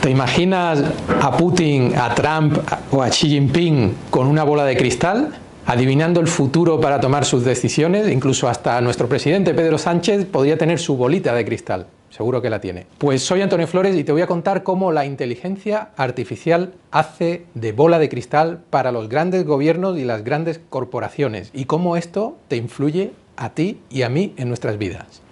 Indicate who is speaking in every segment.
Speaker 1: ¿Te imaginas a Putin, a Trump o a Xi Jinping con una bola de cristal, adivinando el futuro para tomar sus decisiones? Incluso hasta nuestro presidente Pedro Sánchez podría tener su bolita de cristal. Seguro que la tiene. Pues soy Antonio Flores y te voy a contar cómo la inteligencia artificial hace de bola de cristal para los grandes gobiernos y las grandes corporaciones y cómo esto te influye a ti y a mí en nuestras vidas.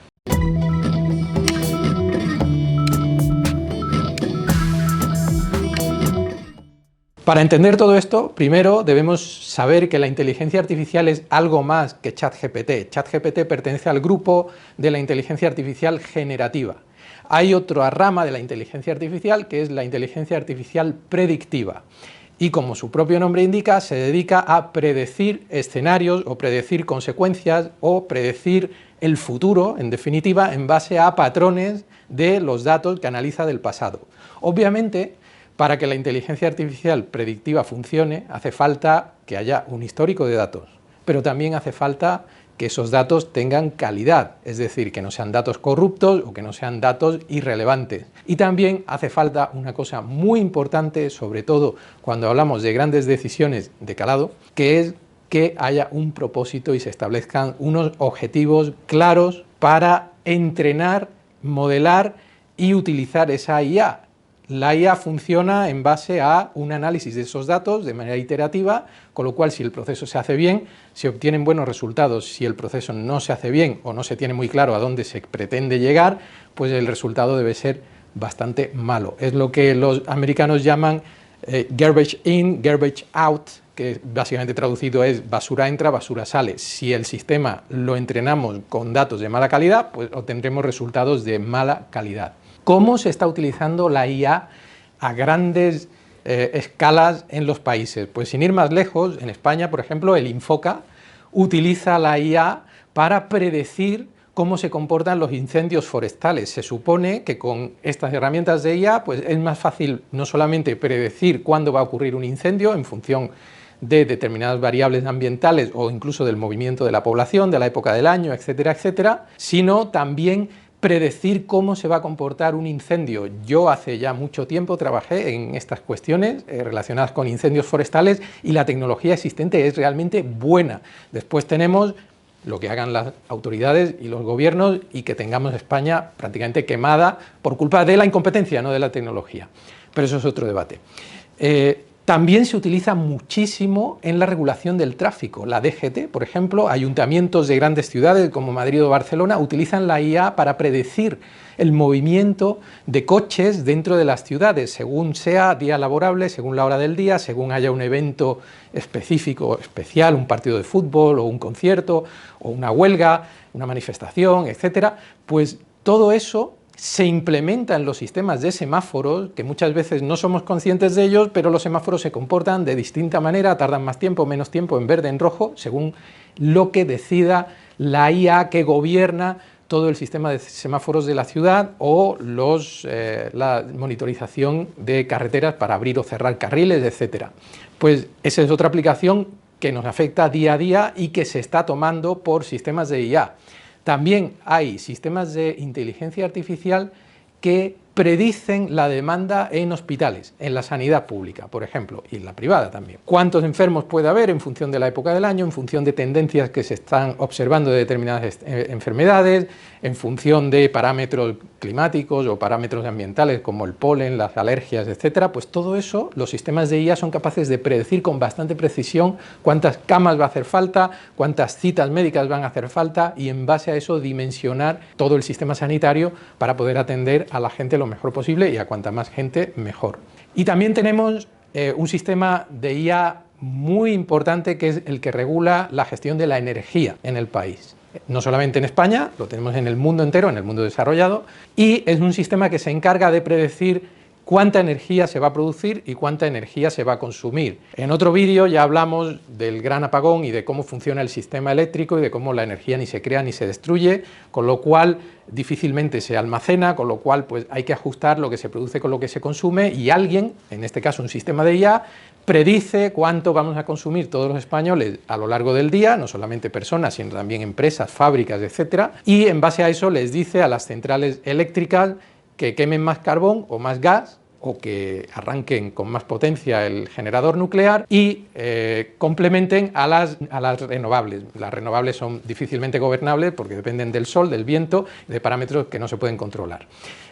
Speaker 1: Para entender todo esto, primero debemos saber que la inteligencia artificial es algo más que ChatGPT. ChatGPT pertenece al grupo de la inteligencia artificial generativa. Hay otra rama de la inteligencia artificial que es la inteligencia artificial predictiva. Y como su propio nombre indica, se dedica a predecir escenarios o predecir consecuencias o predecir el futuro, en definitiva, en base a patrones de los datos que analiza del pasado. Obviamente, para que la inteligencia artificial predictiva funcione, hace falta que haya un histórico de datos, pero también hace falta que esos datos tengan calidad, es decir, que no sean datos corruptos o que no sean datos irrelevantes. Y también hace falta una cosa muy importante, sobre todo cuando hablamos de grandes decisiones de calado, que es que haya un propósito y se establezcan unos objetivos claros para entrenar, modelar y utilizar esa IA. La IA funciona en base a un análisis de esos datos de manera iterativa, con lo cual si el proceso se hace bien, se obtienen buenos resultados. Si el proceso no se hace bien o no se tiene muy claro a dónde se pretende llegar, pues el resultado debe ser bastante malo. Es lo que los americanos llaman garbage in, garbage out, que básicamente traducido es basura entra, basura sale. Si el sistema lo entrenamos con datos de mala calidad, pues obtendremos resultados de mala calidad. ¿Cómo se está utilizando la IA a grandes escalas en los países? Pues sin ir más lejos, en España, por ejemplo, el Infoca utiliza la IA para predecir cómo se comportan los incendios forestales. Se supone que con estas herramientas de IA pues es más fácil no solamente predecir cuándo va a ocurrir un incendio en función de determinadas variables ambientales o incluso del movimiento de la población, de la época del año, etcétera, etcétera, sino también predecir cómo se va a comportar un incendio. Yo hace ya mucho tiempo trabajé en estas cuestiones relacionadas con incendios forestales y la tecnología existente es realmente buena. Después tenemos lo que hagan las autoridades y los gobiernos y que tengamos España prácticamente quemada por culpa de la incompetencia, no de la tecnología. Pero eso es otro debate. También se utiliza muchísimo en la regulación del tráfico. La DGT, por ejemplo, ayuntamientos de grandes ciudades como Madrid o Barcelona utilizan la IA para predecir el movimiento de coches dentro de las ciudades, según sea día laborable, según la hora del día, según haya un evento específico, especial, un partido de fútbol o un concierto o una huelga, una manifestación, etcétera. Pues todo eso se implementa en los sistemas de semáforos, que muchas veces no somos conscientes de ellos, pero los semáforos se comportan de distinta manera, tardan más tiempo o menos tiempo en verde, en rojo, según lo que decida la IA que gobierna todo el sistema de semáforos de la ciudad o la monitorización de carreteras para abrir o cerrar carriles, etcétera. Pues esa es otra aplicación que nos afecta día a día y que se está tomando por sistemas de IA. También hay sistemas de inteligencia artificial que predicen la demanda en hospitales, en la sanidad pública, por ejemplo, y en la privada también. ¿Cuántos enfermos puede haber en función de la época del año, en función de tendencias que se están observando de determinadas enfermedades, en función de parámetros climáticos o parámetros ambientales como el polen, las alergias, etcétera? Pues todo eso, los sistemas de IA son capaces de predecir con bastante precisión cuántas camas va a hacer falta, cuántas citas médicas van a hacer falta y en base a eso dimensionar todo el sistema sanitario para poder atender a la gente lo mejor posible y a cuanta más gente mejor. Y también tenemos un sistema de IA muy importante que es el que regula la gestión de la energía en el país. No solamente en España, lo tenemos en el mundo entero, en el mundo desarrollado, y es un sistema que se encarga de predecir cuánta energía se va a producir y cuánta energía se va a consumir. En otro vídeo ya hablamos del gran apagón y de cómo funciona el sistema eléctrico y de cómo la energía ni se crea ni se destruye, con lo cual difícilmente se almacena, con lo cual pues hay que ajustar lo que se produce con lo que se consume y alguien, en este caso un sistema de IA, predice cuánto vamos a consumir todos los españoles a lo largo del día, no solamente personas, sino también empresas, fábricas, etcétera, y en base a eso les dice a las centrales eléctricas que quemen más carbón o más gas o que arranquen con más potencia el generador nuclear y complementen a las renovables. Las renovables son difícilmente gobernables porque dependen del sol, del viento, de parámetros que no se pueden controlar.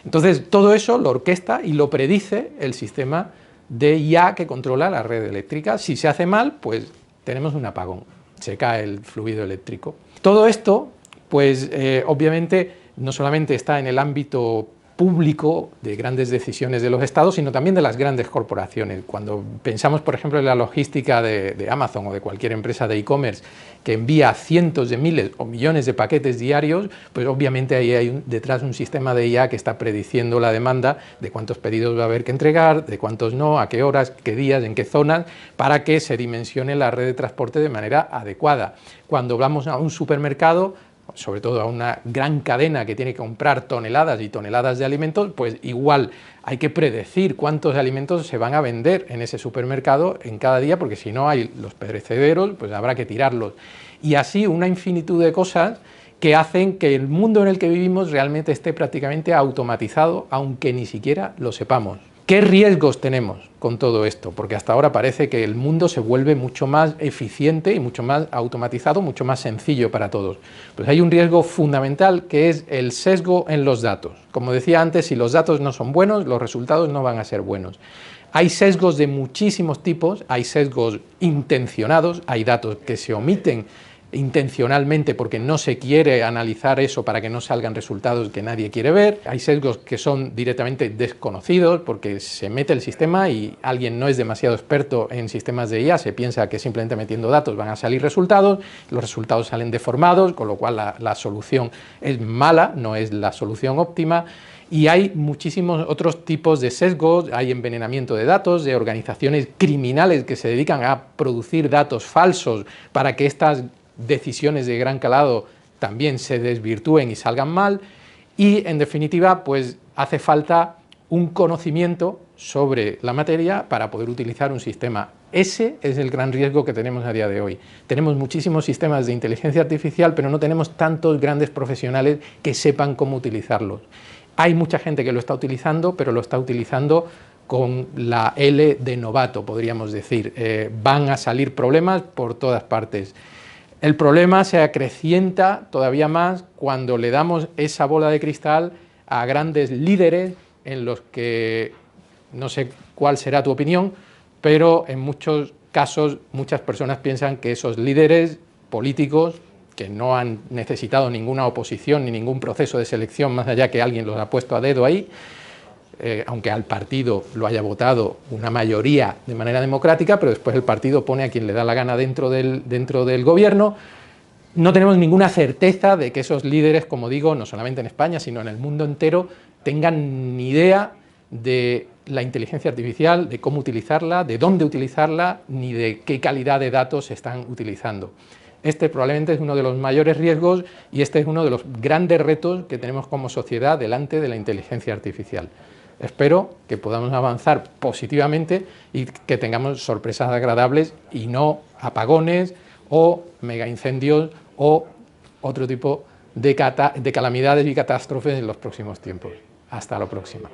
Speaker 1: Entonces, todo eso lo orquesta y lo predice el sistema de IA que controla la red eléctrica. Si se hace mal, pues tenemos un apagón, se cae el fluido eléctrico. Todo esto, pues obviamente no solamente está en el ámbito público de grandes decisiones de los estados, sino también de las grandes corporaciones. Cuando pensamos, por ejemplo, en la logística de Amazon o de cualquier empresa de e-commerce que envía cientos de miles o millones de paquetes diarios, pues obviamente ahí hay detrás un sistema de IA que está prediciendo la demanda de cuántos pedidos va a haber que entregar, de cuántos no, a qué horas, qué días, en qué zonas, para que se dimensione la red de transporte de manera adecuada. Cuando vamos a un supermercado, sobre todo a una gran cadena que tiene que comprar toneladas y toneladas de alimentos, pues igual hay que predecir cuántos alimentos se van a vender en ese supermercado en cada día, porque si no hay los perecederos, pues habrá que tirarlos. Y así una infinitud de cosas que hacen que el mundo en el que vivimos realmente esté prácticamente automatizado, aunque ni siquiera lo sepamos. ¿Qué riesgos tenemos con todo esto? Porque hasta ahora parece que el mundo se vuelve mucho más eficiente y mucho más automatizado, mucho más sencillo para todos. Pues hay un riesgo fundamental que es el sesgo en los datos. Como decía antes, si los datos no son buenos, los resultados no van a ser buenos. Hay sesgos de muchísimos tipos, hay sesgos intencionados, hay datos que se omiten intencionalmente porque no se quiere analizar eso para que no salgan resultados que nadie quiere ver. Hay sesgos que son directamente desconocidos porque se mete el sistema y alguien no es demasiado experto en sistemas de IA, se piensa que simplemente metiendo datos van a salir resultados, los resultados salen deformados, con lo cual la solución es mala, no es la solución óptima. Y hay muchísimos otros tipos de sesgos, hay envenenamiento de datos, de organizaciones criminales que se dedican a producir datos falsos para que estas decisiones de gran calado también se desvirtúen y salgan mal, y en definitiva pues hace falta un conocimiento sobre la materia para poder utilizar un sistema. Ese es el gran riesgo que tenemos a día de hoy. Tenemos muchísimos sistemas de inteligencia artificial, pero no tenemos tantos grandes profesionales que sepan cómo utilizarlos. Hay mucha gente que lo está utilizando, pero lo está utilizando con la L de novato, podríamos decir. Van a salir problemas por todas partes. El problema se acrecienta todavía más cuando le damos esa bola de cristal a grandes líderes en los que, no sé cuál será tu opinión, pero en muchos casos muchas personas piensan que esos líderes políticos que no han necesitado ninguna oposición ni ningún proceso de selección más allá que alguien los ha puesto a dedo ahí, aunque al partido lo haya votado una mayoría de manera democrática, pero después el partido pone a quien le da la gana dentro del gobierno. No tenemos ninguna certeza de que esos líderes, como digo, no solamente en España, sino en el mundo entero, tengan ni idea de la inteligencia artificial, de cómo utilizarla, de dónde utilizarla, ni de qué calidad de datos se están utilizando. Este probablemente es uno de los mayores riesgos y este es uno de los grandes retos que tenemos como sociedad delante de la inteligencia artificial. Espero que podamos avanzar positivamente y que tengamos sorpresas agradables y no apagones o mega incendios o otro tipo de calamidades y catástrofes en los próximos tiempos. Hasta la próxima.